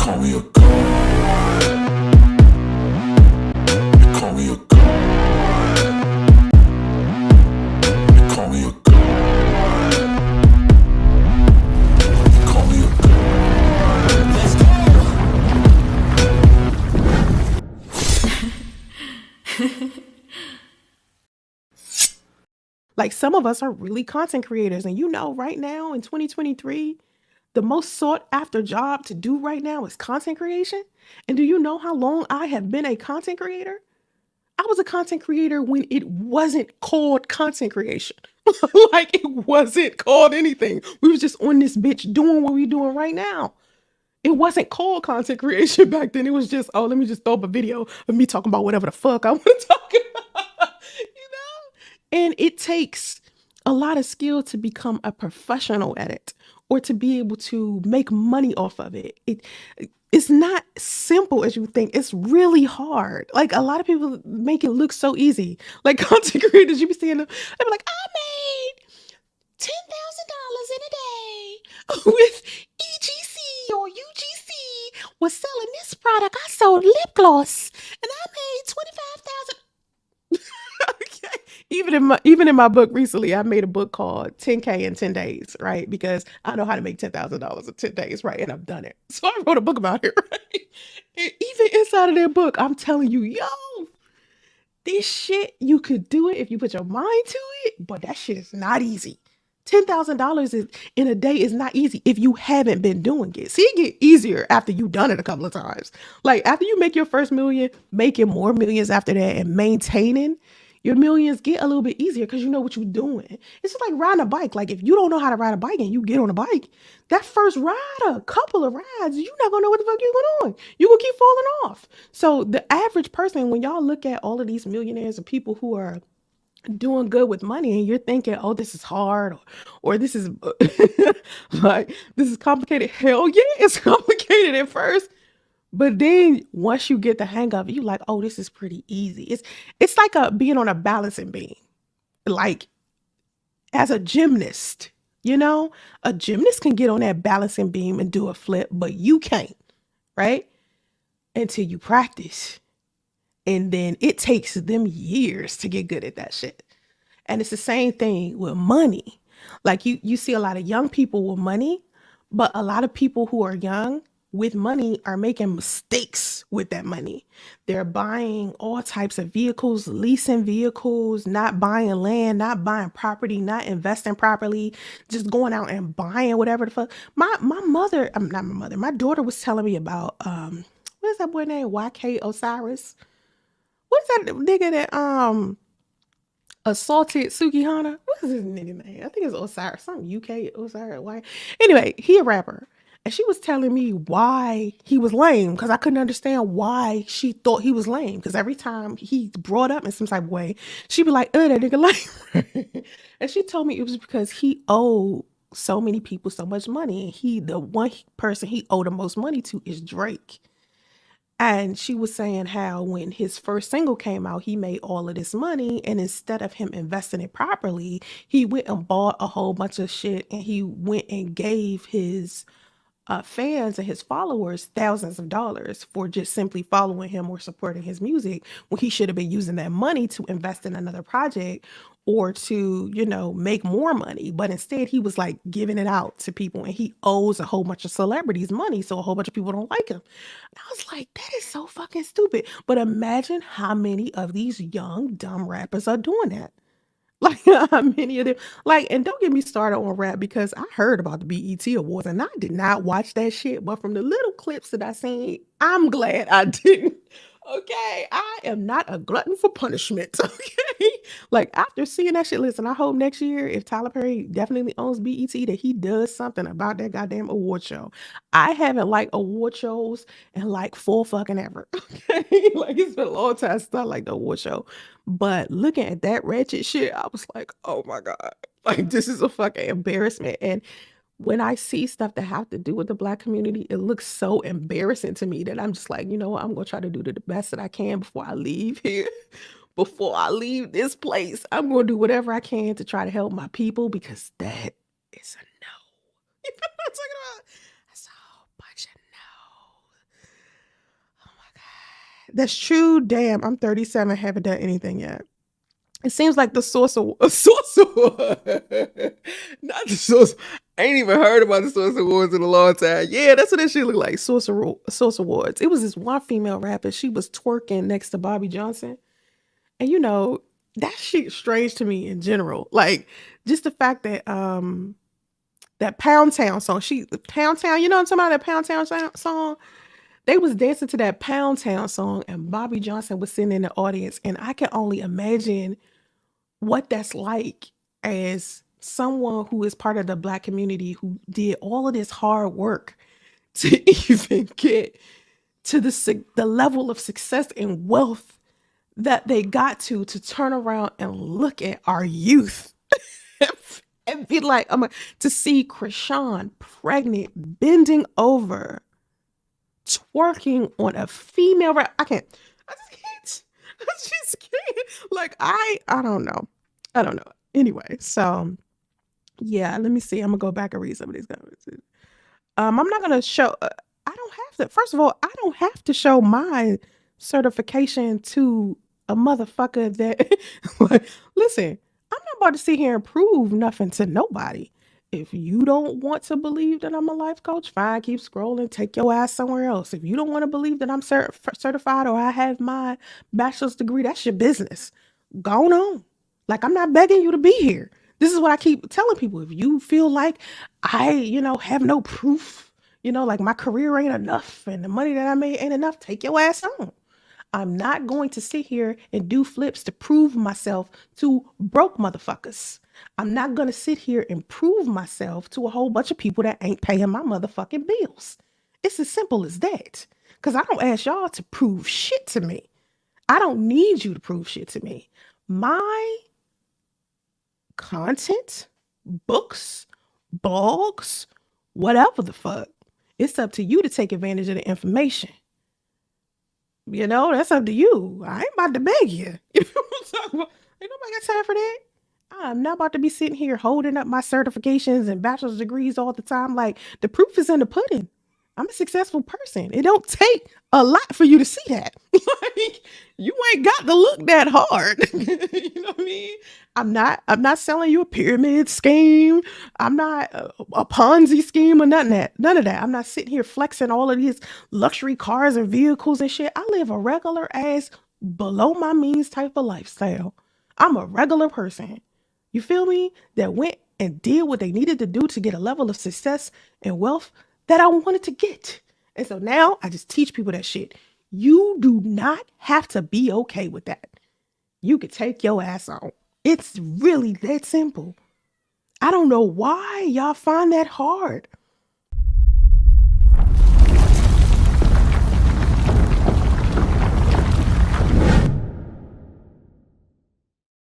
call me a god. You call me a god. You call me a god. You call me a god. Let's go. Like some of us are really content creators, and you know, right now in 2023, the most sought after job to do right now is content creation. And do you know how long I have been a content creator? I was a content creator when it wasn't called content creation. Like it wasn't called anything. We was just on this bitch doing what we doing right now. It wasn't called content creation back then. It was just, oh, let me just throw up a video of me talking about whatever the fuck I want to talk about. You know? And it takes a lot of skill to become a professional at it or to be able to make money off of it. It's not simple as you think. It's really hard. Like a lot of people make it look so easy. Like content creators, you be seeing them, they be like, I made $10,000 in a day with EGC or UGC was selling this product. I sold lip gloss and I made 25,000. Okay. Even in my book recently, I made a book called 10K in 10 days, right? Because I know how to make $10,000 in 10 days, right? And I've done it. So I wrote a book about it, right? And even inside of that book, I'm telling you, yo, this shit, you could do it if you put your mind to it, but that shit is not easy. $10,000 in a day is not easy if you haven't been doing it. See, it get easier after you've done it a couple of times. Like after you make your first million, making more millions after that and maintaining your millions get a little bit easier because you know what you're doing. It's just like riding a bike. Like if you don't know how to ride a bike and you get on a bike, that first ride, a couple of rides, you're not gonna know what the fuck you're going on. You will keep falling off. So the average person, when y'all look at all of these millionaires and people who are doing good with money and you're thinking, oh, this is hard or this is like this is complicated. Hell yeah, it's complicated at first. But then once you get the hang of it, you like, oh, this is pretty easy. It's like being on a balancing beam. Like as a gymnast, a gymnast can get on that balancing beam and do a flip, but you can't, right? Until you practice. And then it takes them years to get good at that shit. And it's the same thing with money. Like you see a lot of young people with money, but a lot of people who are young with money are making mistakes with that money. They're buying all types of vehicles, leasing vehicles, not buying land, not buying property, not investing properly, just going out and buying whatever the fuck. My mother, I'm not my mother, my daughter was telling me about what is that boy named? YK Osiris. What's that nigga that assaulted Sukihana? What is his nigga name? I think it's Osiris, something UK Osiris. Why? Anyway, he a rapper. And she was telling me why he was lame because I couldn't understand why she thought he was lame. Because every time he brought up in some type of way, she'd be like, oh, that nigga lame. And she told me it was because he owed so many people so much money. And the one person he owed the most money to is Drake. And she was saying how when his first single came out, he made all of this money. And instead of him investing it properly, he went and bought a whole bunch of shit and he went and gave his fans and his followers thousands of dollars for just simply following him or supporting his music when he should have been using that money to invest in another project or to, make more money. But instead he was like giving it out to people and he owes a whole bunch of celebrities money. So a whole bunch of people don't like him. And I was like, that is so fucking stupid. But imagine how many of these young, dumb rappers are doing that. Like how many of them, like, and don't get me started on rap because I heard about the BET Awards and I did not watch that shit. But from the little clips that I seen, I'm glad I didn't. Okay, I am not a glutton for punishment. Okay, like after seeing that shit, listen, I hope next year, if Tyler Perry definitely owns BET, that he does something about that goddamn award show. I haven't liked award shows in like full fucking ever. Okay, like it's been a long time since I liked the award show. But looking at that wretched shit, I was like, oh my God, like this is a fucking embarrassment. And when I see stuff that have to do with the Black community, it looks so embarrassing to me that I'm just like, you know what, I'm gonna try to do the best that I can before I leave here. Before I leave this place, I'm gonna do whatever I can to try to help my people because that is a no. You know what I'm talking about? That's a whole bunch of no. That's true. Damn, I'm 37, haven't done anything yet. It seems like the source of source award. Not the source. I ain't even heard about the source awards in a long time. Yeah, that's what that shit look like. Source awards. It was this one female rapper. She was twerking next to Bobby Johnson, and that shit strange to me in general. Like just the fact that that Pound Town song. Pound Town. You know what I'm talking about? That Pound Town song. They was dancing to that Pound Town song, and Bobby Johnson was sitting in the audience, and I can only imagine what that's like as someone who is part of the Black community who did all of this hard work to even get to the level of success and wealth that they got to turn around and look at our youth and be like, to see Krishan pregnant, bending over, twerking on a female rap. I just can't. I just can't. Like, I don't know. I don't know. Anyway, so yeah, let me see. I'm gonna go back and read some of these comments. I'm not gonna show. I don't have to. First of all, I don't have to show my certification to a motherfucker that. Like, listen, I'm not about to sit here and prove nothing to nobody. If you don't want to believe that I'm a life coach, fine, keep scrolling, take your ass somewhere else. If you don't want to believe that I'm certified or I have my bachelor's degree, that's your business. Go on. Like, I'm not begging you to be here. This is what I keep telling people. If you feel like have no proof, like my career ain't enough and the money that I made ain't enough, take your ass on. I'm not going to sit here and do flips to prove myself to broke motherfuckers. I'm not going to sit here and prove myself to a whole bunch of people that ain't paying my motherfucking bills. It's as simple as that. Because I don't ask y'all to prove shit to me. I don't need you to prove shit to me. My content, books, blogs, whatever the fuck, it's up to you to take advantage of the information. That's up to you. I ain't about to beg you. You know what I'm talking about? Ain't nobody got time for that. I'm not about to be sitting here holding up my certifications and bachelor's degrees all the time. Like, the proof is in the pudding. I'm a successful person. It don't take a lot for you to see that. Like, you ain't got to look that hard. You know what I mean? I'm not selling you a pyramid scheme. I'm not a Ponzi scheme or none of that. None of that. I'm not sitting here flexing all of these luxury cars and vehicles and shit. I live a regular ass below my means type of lifestyle. I'm a regular person. You feel me? That went and did what they needed to do to get a level of success and wealth that I wanted to get. And so now I just teach people that shit. You do not have to be okay with that. You could take your ass on. It's really that simple. I don't know why y'all find that hard.